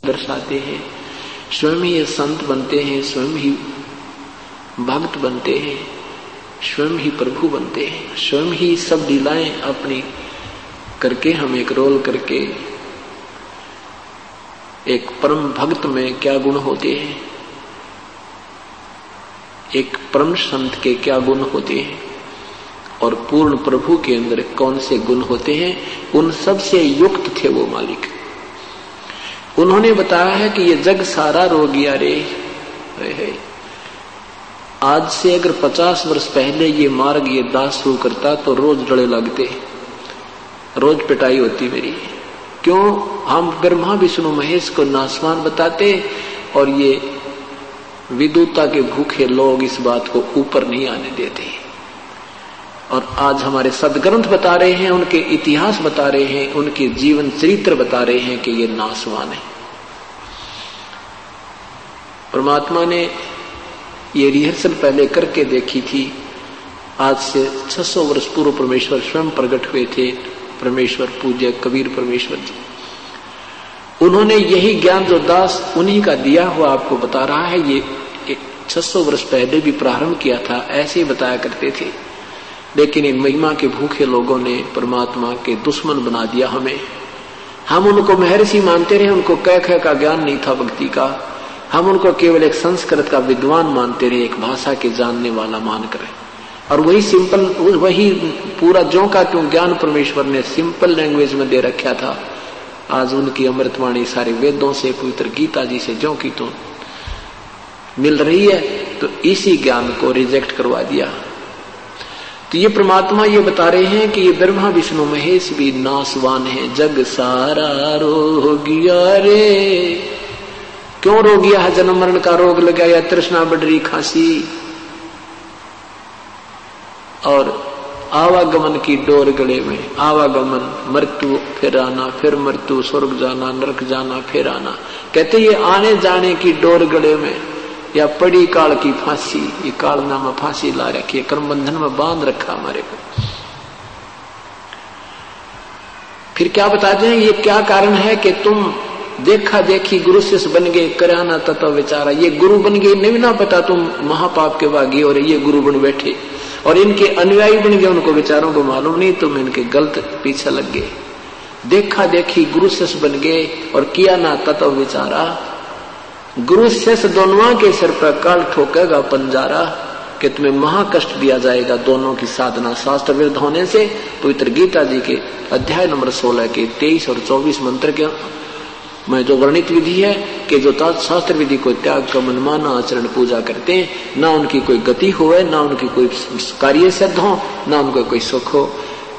दर्शाते हैं, स्वयं ही ये संत बनते हैं, स्वयं ही भक्त बनते हैं, स्वयं ही प्रभु बनते हैं, स्वयं ही सब लीलाएं अपनी करके हम एक रोल करके एक परम भक्त में क्या गुण होते हैं, एक परम संत के क्या गुण होते हैं और पूर्ण प्रभु के अंदर कौन से गुण होते हैं, उन सब से युक्त थे वो मालिक। उन्होंने बताया है कि ये जग सारा रोगिया रे है। आज से अगर 50 वर्ष पहले ये मार्ग ये दास शुरू करता तो रोज डले लगते, रोज पिटाई होती मेरी। क्यों? हम ब्रह्मा विष्णु महेश को नासवान बताते और ये विदुता के भूखे लोग इस बात को ऊपर नहीं आने देते। और आज हमारे सदग्रंथ बता रहे हैं, उनके इतिहास बता रहे हैं, उनके जीवन चरित्र बता रहे हैं कि ये नासवान है। परमात्मा ने ये रिहर्सल पहले करके देखी थी। आज से 600 वर्ष पूर्व परमेश्वर स्वयं प्रकट हुए थे, परमेश्वर पूज्य कबीर परमेश्वर जी। उन्होंने यही ज्ञान जो दास उन्हीं का दिया हुआ आपको बता रहा है, ये 600 वर्ष पहले भी प्रारंभ किया था, ऐसे ही बताया करते थे। लेकिन इन महिमा के भूखे लोगों ने परमात्मा के दुश्मन बना दिया हमें। हम उनको महर्षि मानते रहे, उनको कह का ज्ञान नहीं था भक्ति का। हम उनको केवल एक संस्कृत का विद्वान मानते रहे, एक भाषा के जानने वाला मानकर। और वही सिंपल, वही पूरा ज्यों का त्यों ज्ञान परमेश्वर ने सिंपल लैंग्वेज में दे रखा था। आज उनकी अमृतवाणी सारे वेदों से, पवित्र गीता जी से ज्यों की त्यों मिल रही है, तो इसी ज्ञान को रिजेक्ट करवा दिया। तो ये परमात्मा ये बता रहे हैं कि ये ब्रह्मा विष्णु महेश भी नासवान है। जग सारा रोगिया रे। क्यों रोगिया है? जन्म मरण का रोग लगा, या तृष्णा बढ़ रही, खांसी और आवागमन की डोर गले में। आवागमन, मृत्यु, फिर आना, फिर मृत्यु, स्वर्ग जाना, नरक जाना, फिर आना। कहते ये आने जाने की डोर गले में, या पड़ी काल की फांसी। ये काल नामा फांसी ला रखी है, कर्म बंधन में बांध रखा हमारे को। फिर क्या बताते हैं, ये क्या कारण है कि तुम देखा देखी गुरु शिष्य बन गए, कराना तत्व विचारा। ये गुरु बन गए, नहीं ना पता तुम महापाप के भागी, और ये गुरु बन बैठे और इनके अनुयायी बन गए, उनको विचारों को मालूम नहीं, तुम इनके गलत पीछे लग गए। देखा देखी गुरु शिष्य बन गए और किया ना तत्व विचारा। गुरु शिष्य दोनों के सिर पर काल ठोकेगा पंजारा, कि तुम्हें महाकष्ट दिया जाएगा दोनों की साधना शास्त्र विरुद्ध होने से। पवित्र गीता जी के अध्याय नंबर 16 के 23 और 24 मंत्र के में जो वर्णित विधि है कि जो शास्त्र विधि को त्याग कर मनमाना आचरण पूजा करते हैं, ना उनकी कोई गति होवे, ना उनकी कोई कार्य सिद्ध हो, ना उनको कोई सुख हो।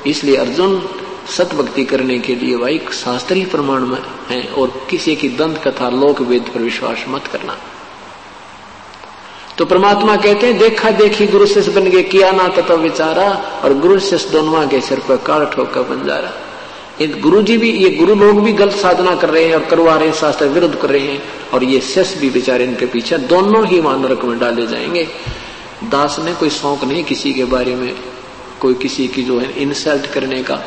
इसलिए अर्जुन, सत भक्ति करने के लिए भाई शास्त्र ही प्रमाण में है, और किसी की दंत कथा लोक वेद पर विश्वास मत करना। तो परमात्मा कहते हैं देखा देखी गुरु शिष्य बन गए, किया ना तत्व विचारा, और गुरु शिष्य दोनों के सिर पर काल ठोका बंजारा। गुरु जी भी, ये गुरु लोग भी गलत साधना कर रहे हैं और करवा रहे हैं, शास्त्र विरुद्ध कर रहे हैं, और ये शिष्य भी बेचारे इनके पीछे, दोनों ही वहां नरक में डाले जाएंगे। दास ने कोई शौक नहीं किसी के बारे में, कोई किसी की जो है इंसल्ट करने का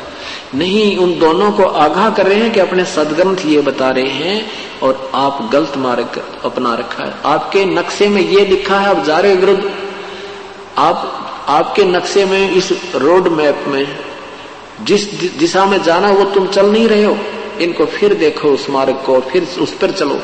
नहीं। उन दोनों को आगाह कर रहे हैं कि अपने सदग्रंथ ये बता रहे हैं और आप गलत मार्ग अपना रखा है। आपके नक्शे में ये लिखा है, आप जा रहे विरुद्ध। आपके नक्शे में, इस रोड मैप में जिस दिशा में जाना वो तुम चल नहीं रहे हो। इनको फिर देखो उस मार्ग को, फिर उस पर चलो।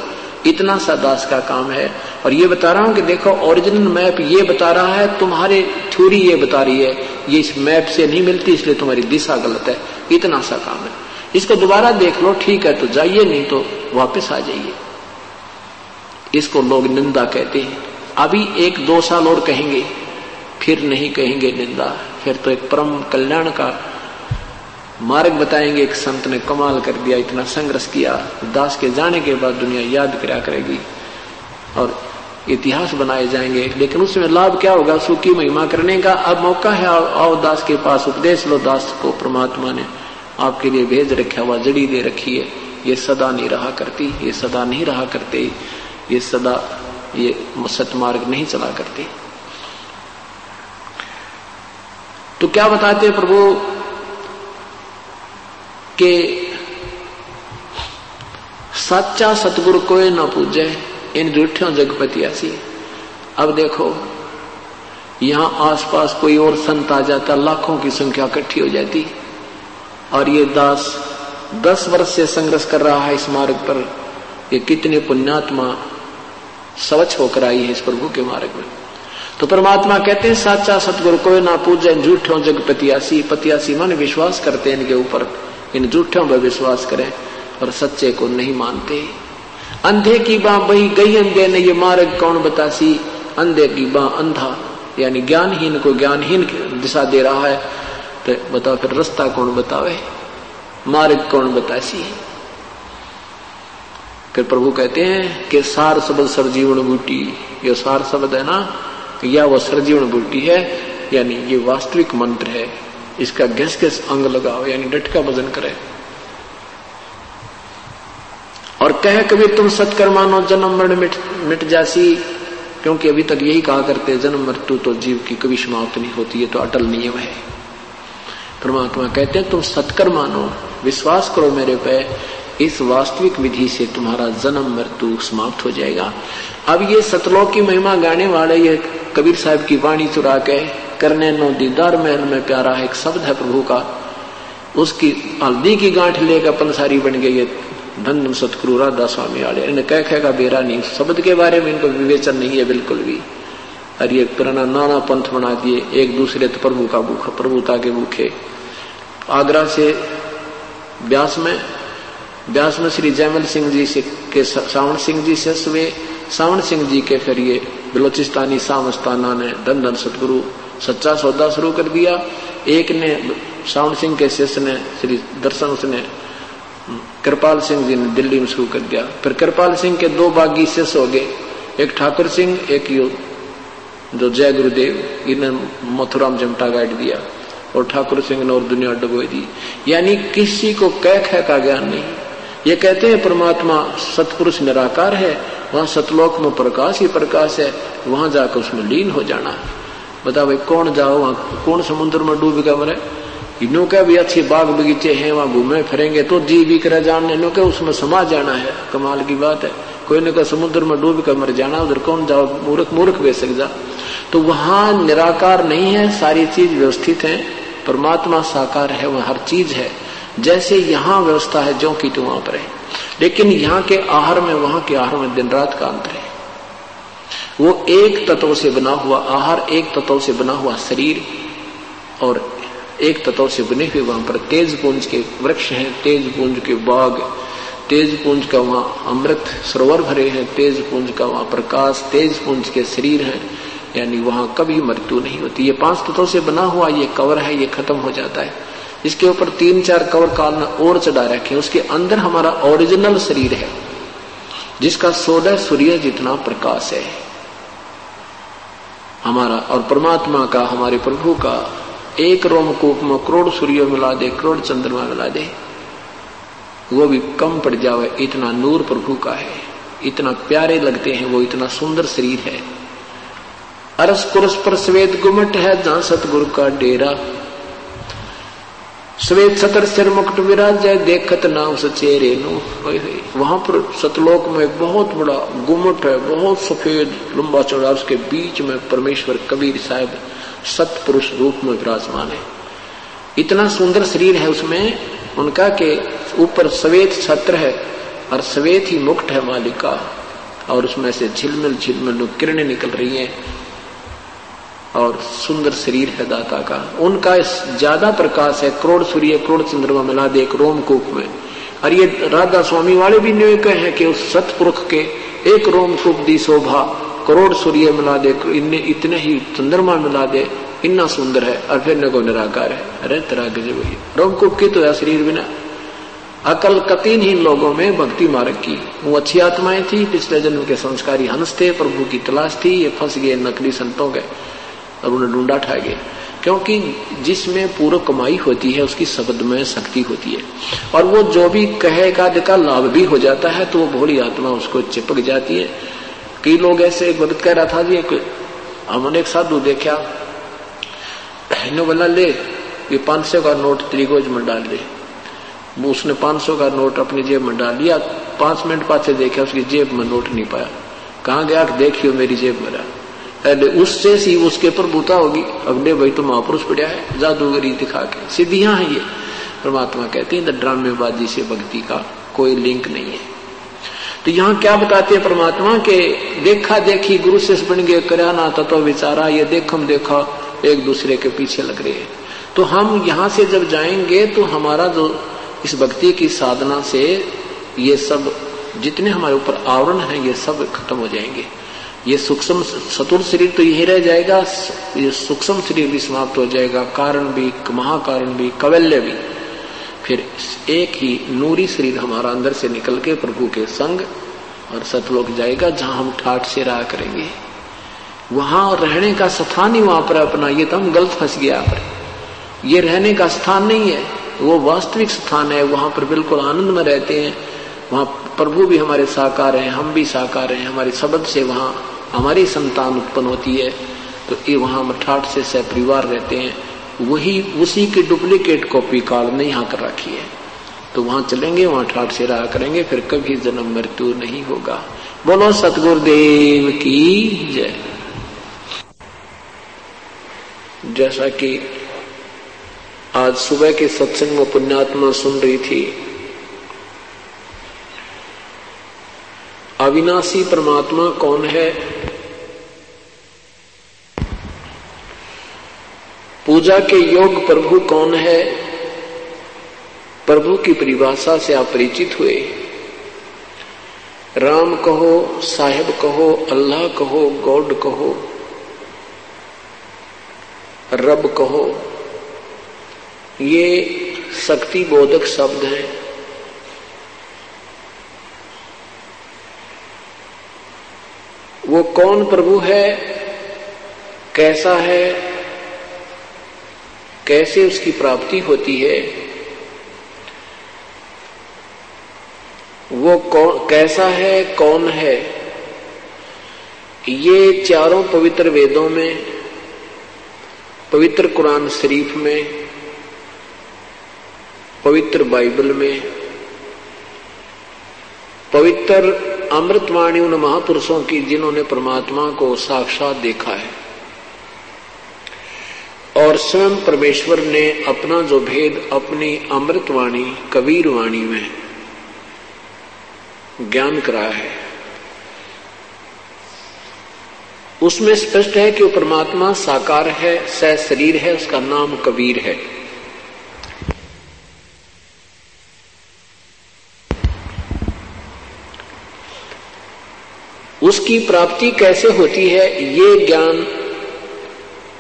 इतना सा दास का काम है। और ये बता रहा हूं कि देखो ओरिजिनल मैप ये बता रहा है, तुम्हारी थ्योरी ये बता रही है, ये इस मैप से नहीं मिलती, इसलिए तुम्हारी दिशा गलत है। इतना सा काम है। इसको दोबारा देख लो, ठीक है तो जाइए, नहीं तो वापस आ जाइए। इसको लोग निंदा कहते हैं। अभी 1-2 साल और कहेंगे, फिर नहीं कहेंगे निंदा। फिर तो एक परम कल्याण का मार्ग बताएंगे। एक संत ने कमाल कर दिया, इतना संघर्ष किया, दास के जाने के बाद दुनिया याद करा करेगी और इतिहास बनाए जाएंगे। लेकिन उसमें लाभ क्या होगा? सुखी महिमा करने का अब मौका है। आओ दास के पास, उपदेश लो। दास को परमात्मा ने आपके लिए भेज रखा हुआ, जड़ी दे रखी है। ये सदा नहीं रहा करती, ये सदा नहीं रहा करते, ये सदा ये सतमार्ग नहीं चला करते। तो क्या बताते प्रभु के साचा सतगुरु कोई ना पूजे, इन झूठों जगपतियासी। अब देखो यहां आसपास कोई और संत आ जाता, लाखों की संख्या इकट्ठी हो जाती, और ये दास 10 वर्ष से संघर्ष कर रहा है इस मार्ग पर। ये कितने पुण्यात्मा स्वच्छ होकर आई है इस प्रभु के मार्ग में। तो परमात्मा कहते हैं साचा सतगुरु कोई ना पूजे, झूठों जगपतियासी। पतियासी माने विश्वास करते हैं इनके ऊपर, इन झूठों पर विश्वास करें और सच्चे को नहीं मानते। अंधे की बाँ बही गई अंधे ने, ये मार्ग कौन बतासी। अंधे की बाँ अंधा, यानी ज्ञानहीन को ज्ञानहीन दिशा दे रहा है, तो बताओ फिर रास्ता कौन बतावे, मार्ग कौन बतासी। फिर प्रभु कहते हैं कि सार शब्द सरजीवन बूटी, ये सार शब्द है ना, या वो सरजीवन बूटी है, यानी ये वास्तविक मंत्र है, इसका घस घस अंग लगाओ, यानी डट का वजन करे। और कहे कबीर तुम सत्कर मानो, जन्म मरण मिट जासी। क्योंकि अभी तक यही कहा करते, जन्म मृत्यु तो जीव की कभी समाप्त नहीं होती, है तो अटल नियम है। परमात्मा कहते हैं तुम सत्कर मानो, विश्वास करो मेरे पे, इस वास्तविक विधि से तुम्हारा जन्म मृत्यु समाप्त हो जाएगा। अब ये सतलोक की महिमा गाने वाले ये कबीर साहब की वाणी चुरा के, करने नो दीदार महल में प्यारा है, एक शब्द है प्रभु का, उसकी हल्दी की गांठ लेकर पंसारी बन गई है धन सतगुरु राधा स्वामी वाले। इन्हें कह का बेरा नहीं, शब्द के बारे में इनको विवेचन नहीं है बिल्कुल भी। और ये पुराना नाना पंथ बना दिए, एक दूसरे तो प्रभु का भूखा, प्रभुता के भूखे। आगरा से ब्यास में श्री जयमल सिंह जी से के सावण सिंह जी से हुए, सावण सिंह जी के फिर ये बलोचिस्तानी सामस्ताना ने धन धन सतगुरु सच्चा सौदा शुरू कर दिया। एक ने सावण सिंह के शिष्य ने श्री दर्शन, उसने कृपाल सिंह जी ने दिल्ली में शुरू कर दिया। फिर कृपाल सिंह के 2 बागी शिष्य हो गए, एक ठाकुर सिंह, एक जो जय गुरुदेव, इन्हें मथुरा में जमटा गाइड दिया, और ठाकुर सिंह ने और दुनिया डुबोई दी। यानी किसी को कह का ज्ञान नहीं। ये कहते हैं परमात्मा सतपुरुष निराकार है, वहां सतलोक में प्रकाश ही प्रकाश है, वहां जाकर उसमें लीन हो जाना। बताओ भाई कौन जाओ वहां, कौन समुद्र में डूब गया मरे। इन्हों का भी अच्छे बाग बगीचे हैं, वहां घूमे फिरेंगे तो जी भी कर जाने, इन्हों के उसमें समा जाना है। कमाल की बात है, कोई ने कहा समुद्र में डूब कर मर जाना, उधर कौन जाओ, मूर्ख बेसक जा। तो वहां निराकार नहीं है, सारी चीज व्यवस्थित है, परमात्मा साकार है, वह हर चीज है। जैसे यहाँ व्यवस्था है जो की तो वहां पर है, लेकिन यहाँ के आहार में वहां के आहार में दिन रात का अंतर है। वो एक तत्व से बना हुआ आहार, एक तत्व से बना हुआ शरीर, और एक तत्व से बने हुए वहां पर तेज पुंज के वृक्ष हैं, तेज पुंज के बाग, तेज पुंज का वहां अमृत सरोवर भरे हैं, तेज पुंज का वहां प्रकाश, तेज पुंज के शरीर हैं, यानी वहां कभी मृत्यु नहीं होती। ये 5 तत्वों से बना हुआ ये कवर है, ये खत्म हो जाता है। इसके ऊपर 3-4 कवर काल में और चढ़ा रखे, उसके अंदर हमारा ओरिजिनल शरीर है, जिसका 16 सूर्य जितना प्रकाश है हमारा। और परमात्मा का, हमारे प्रभु का एक रोमकूप में करोड़ सूर्य मिला दे, करोड़ चंद्रमा मिला दे, वो भी कम पड़ जावे, इतना नूर प्रभु का है, इतना प्यारे लगते हैं वो, इतना सुंदर शरीर है। अरस कुरस पर श्वेत गुमट है, जहां सतगुरु का डेरा, श्वेत सतर सिर मुकुट विराज है, देखत ना उस चेहरे नो। वहां पर सतलोक में एक बहुत बड़ा गुमट है, बहुत सफेद लंबा चौड़ा, उसके बीच में परमेश्वर कबीर साहब सतपुरुष रूप में विराजमान है। इतना सुंदर शरीर है उसमें उनका के ऊपर श्वेत छत्र है और श्वेत ही मुकुट है मालिक का, और उसमें से झिलमिल झिलमिल किरणें निकल रही हैं, और सुंदर शरीर है दाता का। उनका ज्यादा प्रकाश है, करोड़ सूर्य करोड़ चंद्रमा मिला दे एक रोमकूप में। और ये राधा स्वामी वाले भी निवेक हैं कि उस सतपुरुष के एक रोमकूप दी शोभा, करोड़ सूर्य मिला दे, इतने ही चंद्रमा मिला दे, इतना सुंदर है, और फिर न को निराकार है। अरे तरह गजब है, रोमकूप की तो है शरीर बिना। अकल कतीनहीन लोगों में भक्ति मार्ग की, वो अच्छी आत्माएं थी, पिछले जन्म के संस्कारी हंस थे, प्रभु की तलाश थी, ये फंस गए नकली संतों के और उन्हें ढूंढा ठा गए। क्योंकि जिसमें पूर्ण कमाई होती है उसकी शब्द में शक्ति होती है, और वो जो भी कहेगा का लाभ भी हो जाता है, तो वो भोली आत्मा उसको चिपक जाती है। कई लोग ऐसे, एक भगत कह रहा था जी, हमने एक साधु देखा, बोला ले ये 500 का नोट त्रिगोज में डाल दे, उसने 500 का नोट अपनी जेब में डाल लिया, 5 मिनट पाछे देखा उसकी जेब में नोट नहीं पाया। कहाँ गया? देखियो मेरी जेब में रहा। अरे उससे सी उसके पर बूता होगी, अगले भाई तो महापुरुष पड़ा है जादूगरी दिखा के, सिद्धियां है ये। परमात्मा कहते हैं ड्रामेबाजी से भक्ति का कोई लिंक नहीं है। तो यहाँ क्या बताते हैं परमात्मा के देखा देखी गुरु से बन गए, करा ना तत्व विचारा, ये देखम देखा एक दूसरे के पीछे लग रहे हैं। तो हम यहाँ से जब जाएंगे तो हमारा जो इस भक्ति की साधना से ये सब जितने हमारे ऊपर आवरण है ये सब खत्म हो जाएंगे। ये सूक्ष्म सतुर शरीर तो यही रह जाएगा, ये सूक्ष्म शरीर भी समाप्त हो जाएगा, कारण भी, महाकारण भी, कवल्य भी। फिर एक ही नूरी शरीर हमारा अंदर से निकल के प्रभु के संग और सतलोक जाएगा, जहां हम ठाठ से रहा करेंगे। वहां रहने का स्थान ही वहां पर अपना, ये तो हम गलत फंस गया पर ये रहने का स्थान नहीं है, वो वास्तविक स्थान है। वहां पर बिल्कुल आनंद में रहते हैं, वहां प्रभु भी हमारे साकार हैं, हम भी साकार हैं, हमारे शब्द से वहां हमारी संतान उत्पन्न होती है। तो ये वहां हम ठाठ से सहपरिवार रहते हैं। वही उसी की डुप्लीकेट कॉपी काल ने यहाँ कर रखी है। तो वहां चलेंगे, वहां ठाठ से रहा करेंगे, फिर कभी जन्म मृत्यु नहीं होगा। बोलो सतगुरुदेव की जय। जैसा कि आज सुबह के सत्संग में पुण्यात्मा सुन रही थी, अविनाशी परमात्मा कौन है? पूजा के योग प्रभु कौन है? प्रभु की परिभाषा से आप परिचित हुए। राम कहो, साहेब कहो, अल्लाह कहो, गॉड कहो, रब कहो, ये शक्ति बोधक शब्द हैं। वो कौन प्रभु है, कैसा है, कैसे उसकी प्राप्ति होती है, वो कौन कैसा है, कौन है, ये चारों पवित्र वेदों में, पवित्र कुरान शरीफ में, पवित्र बाइबल में, पवित्र अमृतवाणी उन महापुरुषों की जिन्होंने परमात्मा को साक्षात देखा है और स्वयं परमेश्वर ने अपना जो भेद अपनी अमृतवाणी कबीर वाणी में ज्ञान कराया है, उसमें स्पष्ट है कि वो परमात्मा साकार है, सह शरीर है, उसका नाम कबीर है। उसकी प्राप्ति कैसे होती है, ये ज्ञान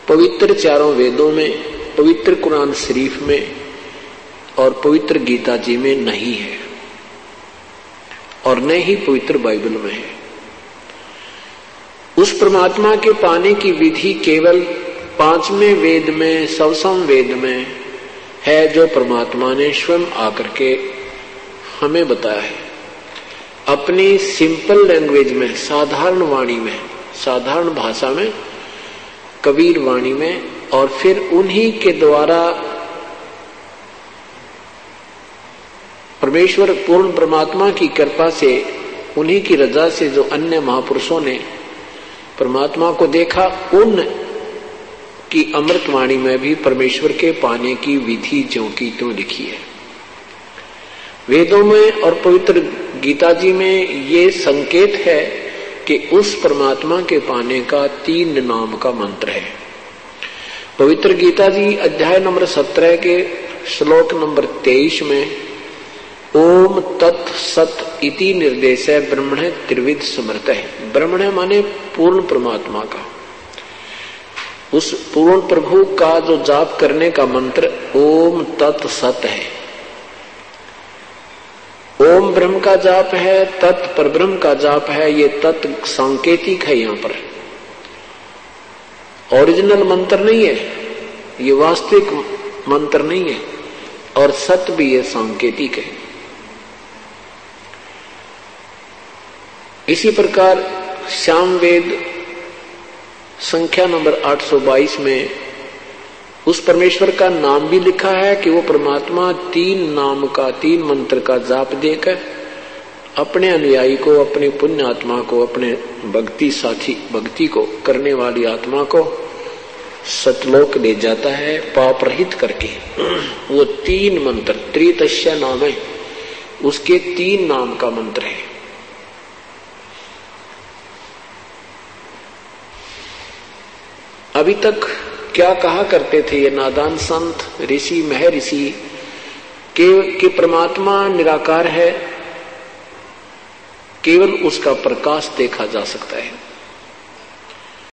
पवित्र चारों वेदों में, पवित्र कुरान शरीफ में और पवित्र गीता जी में नहीं है और न ही पवित्र बाइबल में है। उस परमात्मा के पाने की विधि केवल 5वें वेद में, सवसम वेद में है, जो परमात्मा ने स्वयं आकर के हमें बताया है अपनी सिंपल लैंग्वेज में, साधारण वाणी में, साधारण भाषा में, कबीर वाणी में। और फिर उन्हीं के द्वारा परमेश्वर पूर्ण परमात्मा की कृपा से, उन्हीं की रजा से जो अन्य महापुरुषों ने परमात्मा को देखा, उन की अमृतवाणी में भी परमेश्वर के पाने की विधि ज्यों की त्यों लिखी है। वेदों में और पवित्र गीता जी में ये संकेत है कि उस परमात्मा के पाने का 3 नाम का मंत्र है। पवित्र गीता जी अध्याय नंबर 17 के श्लोक नंबर 23 में ओम तत् सत इति निर्देश है ब्रह्मण त्रिविध समर्थ है। ब्रह्मण माने पूर्ण परमात्मा का, उस पूर्ण प्रभु का जो जाप करने का मंत्र ओम तत् सत है। ओम ब्रह्म का जाप है, तत् पर ब्रह्म का जाप है। ये तत् सांकेतिक है, यहां पर ओरिजिनल मंत्र नहीं है, ये वास्तविक मंत्र नहीं है। और सत भी ये सांकेतिक है। इसी प्रकार श्याम वेद संख्या नंबर 822 में उस परमेश्वर का नाम भी लिखा है कि वो परमात्मा 3 नाम का 3 मंत्र का जाप देकर अपने अनुयायी को, अपने पुण्य आत्मा को, अपने भक्ति साथी भक्ति को करने वाली आत्मा को सतलोक ले जाता है पाप रहित करके। वो 3 मंत्र, त्रितस्य नाम है, उसके 3 नाम का मंत्र है। अभी तक क्या कहा करते थे ये नादान संत, ऋषि, महर्षि कि परमात्मा निराकार है, केवल उसका प्रकाश देखा जा सकता है।